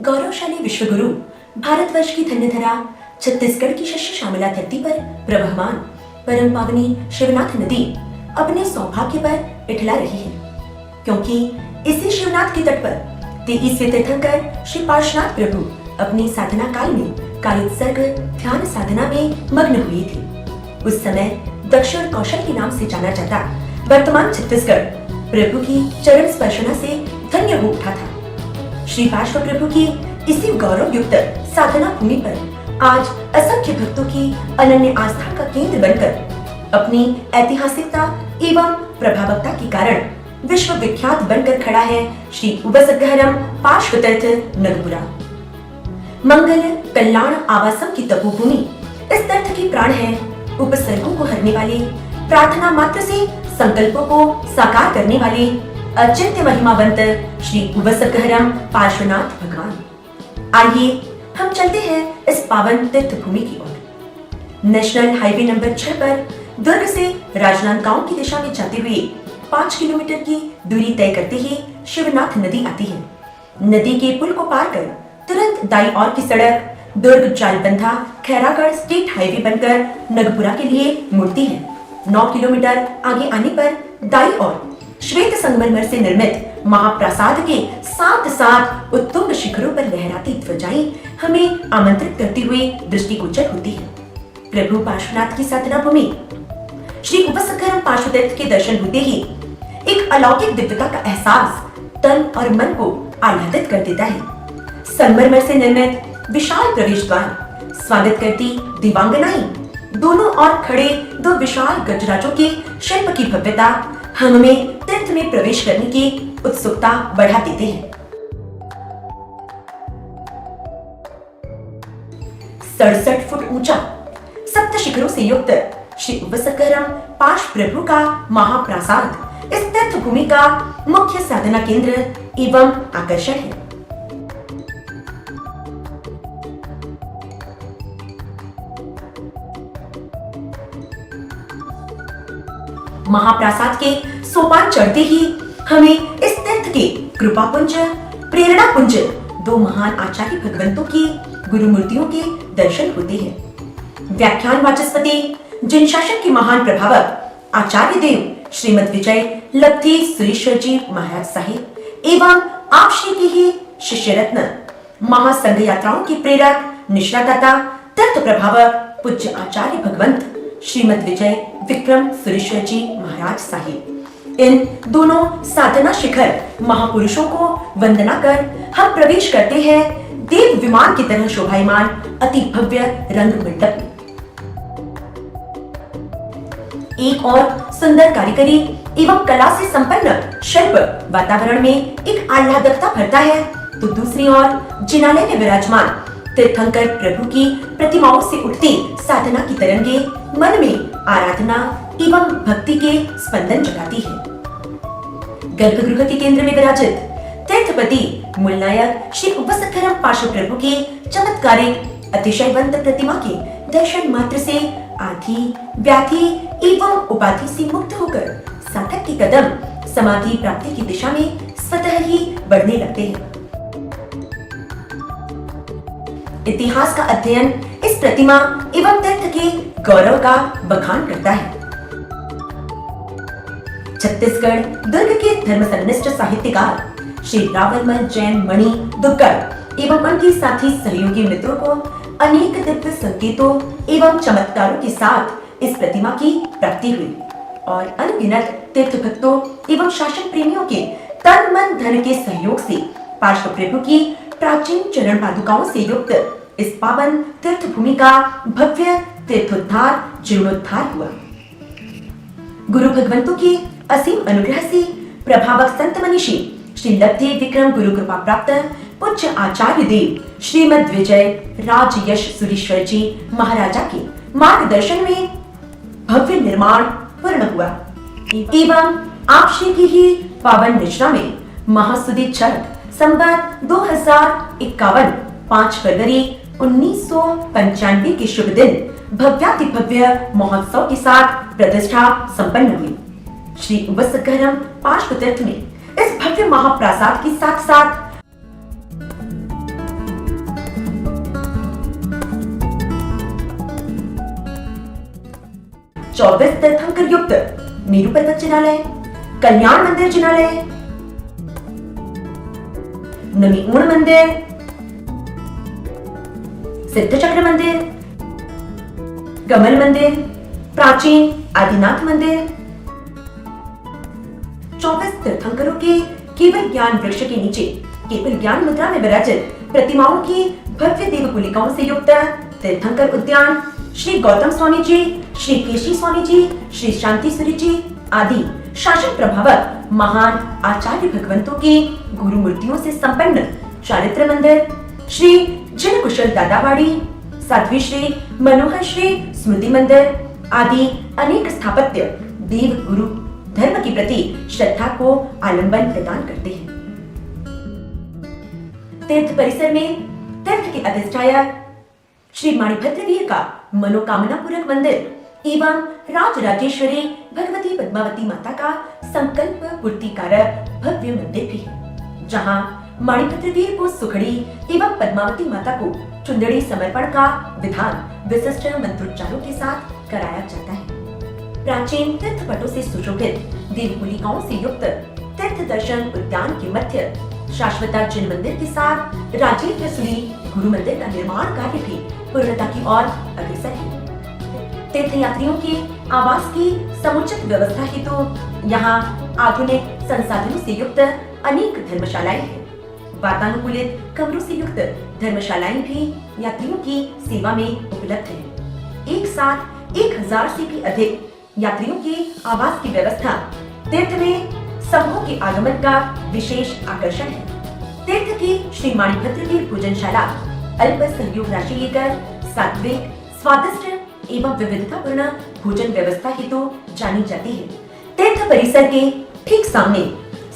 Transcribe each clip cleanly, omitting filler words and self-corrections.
गौरवशाली विश्वगुरु भारतवर्ष की धन्यधरा छत्तीसगढ़ की शस्य श्यामला धरती पर प्रवहमान परम पावनी शिवनाथ नदी अपने सौभाग्य पर इठला रही है, क्योंकि इसी शिवनाथ के तट पर 23वें तीर्थंकर श्री पार्श्वनाथ प्रभु अपनी साधना काल में कायोत्सर्ग ध्यान साधना में मग्न हुए थे। उस समय दक्षिण कौशल के नाम से जाना जाता वर्तमान छत्तीसगढ़ प्रभु की चरण स्पर्शना से धन्य हो उठा था। श्री पार्श्व प्रभु की इसी गौरव युक्त साधना भूमि पर आज असंख्य भक्तों की अनन्य आस्था का केंद्र बनकर अपनी ऐतिहासिकता एवं प्रभावकता के कारण विश्व विख्यात बनकर खड़ा है श्री उबसद्गहरम पार्श्वतीर्थ नगपुरा। मंगल कल्याण आवासम की तपोभूमि इस तीर्थ की प्राण है। उपसर्गों को हरने वाले, प्रार्थना मात्र से संकल्पों को साकार करने वाले अचिंत्य महिमावंत श्री उबसद्गहरम पार्श्वनाथ भगवान। आइए हम चलते हैं इस पावन तीर्थ भूमि की ओर। नेशनल हाईवे नंबर 6 पर दुर्ग से राजनांदगांव की दिशा में जाते हुए 5 किलोमीटर की दूरी तय करते ही शिवनाथ नदी आती है। नदी के पुल को पार कर तुरंत दाईं ओर की सड़क दुर्ग जालबंधा खैरागढ़ स्टेट हाईवे बनकर नगपुरा के लिए मुड़ती है। 9 किलोमीटर आगे आने पर दाईं ओर श्वेत संगमरमर से निर्मित महाप्रासाद के साथ उत्तुंग शिखरों पर लहराती ध्वजाएं हमें आमंत्रित करते हुए दृष्टिगोचर होती है। प्रभु पार्श्वनाथ की साधना भूमि श्री उबसद्गहरम पार्श्वतीर्थ के दर्शन होते ही एक अलौकिक दिव्यता का एहसास तन और मन को आह्लादित कर देता है। संगमरमर से निर्मित विशाल प्रवेश द्वार, स्वागत करती दिव्यांगनाएं, दोनों ओर खड़े 2 विशाल गजराजों के शिल्प की भव्यता हमें तीर्थ में प्रवेश करने की उत्सुकता बढ़ा देते हैं। 67 फुट ऊंचा 7 शिखरों से युक्त श्री उबसद्गहरम पार्श्व प्रभु का महाप्रासाद इस तीर्थ भूमि का मुख्य साधना केंद्र एवं आकर्षण है। महाप्रासाद के सोपान चढ़ते ही हमें इस तीर्थ के कृपा पुंज, प्रेरणा पुंज 2 महान आचार्य भगवंतों की गुरु मूर्तियों के दर्शन होते हैं। व्याख्यान वाचस्पति जिन शासन के महान प्रभावक आचार्य देव श्रीमद विजय लब्धि सुरेश्वर जी महाराज साहिब एवं आप श्री के ही शिष्य रत्न महासंघ यात्राओं के प्रेरक निश्रादाता तीर्थ प्रभावक पूज्य आचार्य भगवंत श्रीमद विजय विक्रम सुरेश्वर जी महाराज साहिब, इन दोनों साधना शिखर महापुरुषों को वंदना कर हम प्रवेश करते हैं देव विमान की तरह शोभायमान अति भव्य रंग मंडप में। एक और सुंदर कारीगरी एवं कला से संपन्न शिल्प वातावरण में एक आह्लादकता भरता है, तो दूसरी ओर जिनालय में विराजमान तीर्थंकर प्रभु की प्रतिमाओं से उठती साधना की तरंगे मन में आराधना एवं भक्ति के स्पंदन जगाती है। गर्भगृह के केंद्र में विराजित तीर्थपति मूलनायक श्री उबसद्गहरम पार्श्व प्रभु के चमत्कारिक अतिशयवंत प्रतिमा के दर्शन मात्र से आधि व्याधि एवं उपाधि से मुक्त होकर साधक के कदम समाधि प्राप्ति की दिशा में स्वतः ही बढ़ने लगते हैं। इतिहास का अध्ययन इस प्रतिमा एवं तीर्थ के गौरव का बखान करता है। छत्तीसगढ़ दुर्ग के धर्मसंनिष्ठ साहित्यकार श्री रावलमल जैन मणि दुग्गड़ एवं उनके साथी सहयोगी मित्रों को अनेक दिव्य संकेतों एवं चमत्कारों के साथ इस प्रतिमा की प्राप्ति हुई और अनगिनत तीर्थ भक्तों एवं शासन प्रेमियों के तन मन धन के सहयोग से पार्श्व प्रभु की प्राचीन चरण पादुकाओं से युक्त इस पावन तीर्थ भूमि का भव्य तीर्थोद्धार जीर्णोद्धार हुआ। गुरु भगवंतों के असीम अनुग्रह से प्रभावक संत मनीषी श्री लब्धि विक्रम गुरु कृपा प्राप्त पूज्य आचार्य देव श्रीमद विजय राज यश सुरेश्वर जी महाराजा के मार्गदर्शन में भव्य निर्माण पूर्ण हुआ एवं आप श्री की ही पावन निश्रा में महासुदी छठ संवत 2051 5 फरवरी 1995 के शुभ दिन भव्यातिभव्य महोत्सव के साथ प्रतिष्ठा संपन्न हुई। श्री उबसद्गहरम पार्श्व तीर्थ में इस भव्य महाप्रासाद के साथ साथ 24 तीर्थंकर युक्त मेरु पर्वत जिनालय, कल्याण मंदिर जिनालय, नमीऊण मंदिर, सिद्ध चक्र मंदिर, कमल मंदिर, प्राचीन आदिनाथ मंदिर, 24 तीर्थंकरों के केवल ज्ञान वृक्ष के नीचे केवल ज्ञान मुद्रा में विराजित प्रतिमाओं की भव्य देवकुलिकाओं से युक्त तीर्थंकर उद्यान, श्री गौतम स्वामी जी, श्री केशी स्वामी जी, श्री शांति सूर्य जी आदि शासन प्रभावक महान आचार्य भगवंतों की गुरु मूर्तियों से संपन्न चारित्र मंदिर, श्री जिन कुशल दादावाड़ी, साध्वी श्री मनोहर श्री स्मृति मंदिर आदि अनेक स्थापत्य देव गुरु धर्म के प्रति श्रद्धा को आलंबन प्रदान करते हैं। तीर्थ परिसर में तीर्थ के अधिष्ठायक श्री माणिभद्रवीर का मनोकामना पूरक मंदिर एवं राजराजेश्वरी भगवती पद्मावती माता का संकल्प पूर्ति कारक भव्य मंदिर भी है, जहां माणिभद्रवीर को सुखड़ी एवं पद्मावती माता को चुंदड़ी समर्पण का विधान विशिष्ट मंत्रोच्चारों के साथ कराया जाता है। प्राचीन तीर्थ पटों से सुशोभित देवकुलिकाओं से युक्त तीर्थ दर्शन उद्यान के मध्य शाश्वता जिन मंदिर के साथ राजेंद्र सूरी गुरु मंदिर का निर्माण कार्य भी पूर्णता की ओर अग्रसर है। तीर्थ यात्रियों के आवास की समुचित व्यवस्था हेतु यहाँ आधुनिक संसाधनों से युक्त अनेक धर्मशालाएं हैं। वातानुकूलित कमरों से युक्त धर्मशालाएं भी यात्रियों की सेवा में उपलब्ध हैं। एक साथ 1000 से भी अधिक यात्रियों के आवास की व्यवस्था तीर्थ में समूह के आगमन का विशेष आकर्षण है। तीर्थ की श्री माणिभद्रवीर भोजनशाला अल्प सहयोग राशि लेकर सात्विक, स्वादिष्ट एवं विविधतापूर्ण भोजन व्यवस्था हेतु जानी जाती है। तीर्थ परिसर के ठीक सामने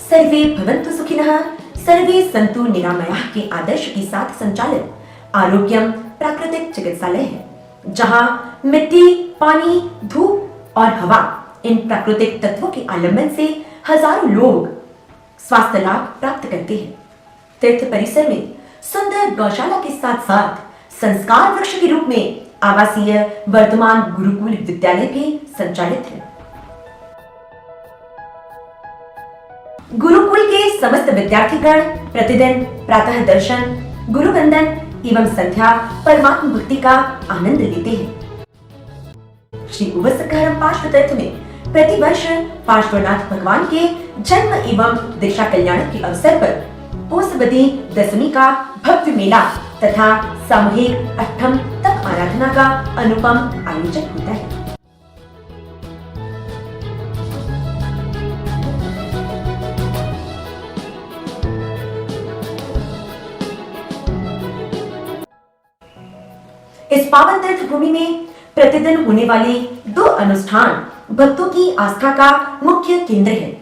सर्वे भवन्तु सुखिनः, सर्वे सन्तु निरामयाः के आदर्श के साथ संचालित आरोग्यम प्राकृतिक चिकित्सालय है, जहां मिट्टी, पानी, धूप और हवा इन प्राकृतिक तत्वों के आलंबन से हजारों लोग स्वास्थ्य लाभ प्राप्त करते हैं। तीर्थ परिसर में सुंदर गौशाला के साथ साथ संस्कार वृक्ष के रूप में आवासीय वर्तमान गुरुकुल विद्यालय भी संचालित है। गुरुकुल के समस्त विद्यार्थीगण प्रतिदिन प्रातः दर्शन, गुरु वंदन एवं संध्या परमात्म भक्ति का आनंद लेते हैं। श्री उवसकहरम पार्श्व तीर्थ में प्रतिवर्ष पार्श्वनाथ भगवान के जन्म एवं दीक्षा कल्याण के अवसर पर पोषवदी दशमी का भव्य मेला तथा सामूहिक अष्टम तक आराधना का अनुपम आयोजन होता है। इस पावन तीर्थ भूमि में प्रतिदिन होने वाले 2 अनुष्ठान भक्तों की आस्था का मुख्य केंद्र है।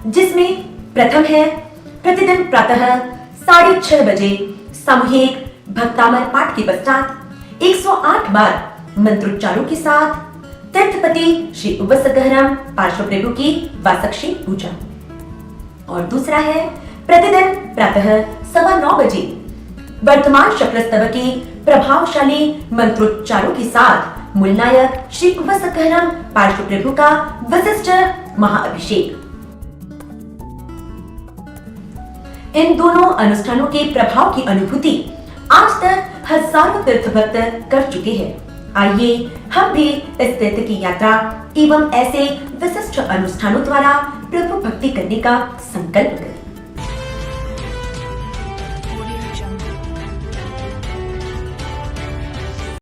जिसमें प्रथम है प्रतिदिन प्रातः 6:30 बजे सामूहिक भक्तामर पाठ के पश्चात 108 बार मंत्रोच्चारों के साथ तीर्थपति श्री उवसकहरम पार्श्व प्रभु की वासक्षी पूजा। और दूसरा है प्रतिदिन प्रातः 9:15 बजे वर्तमान शक्रस्तव के प्रभावशाली मंत्रोच्चारों के साथ मूलनायक श्री उवसकहरम पार्श्व प्रभु का विशिष्ट महाअभिषेक। इन दोनों अनुष्ठानों के प्रभाव की अनुभूति आज तक हजारों तीर्थभक्त कर चुके हैं। आइए हम भी इस तीर्थ की यात्रा एवं ऐसे विशिष्ट अनुष्ठानों द्वारा प्रभु भक्ति करने का संकल्प करें।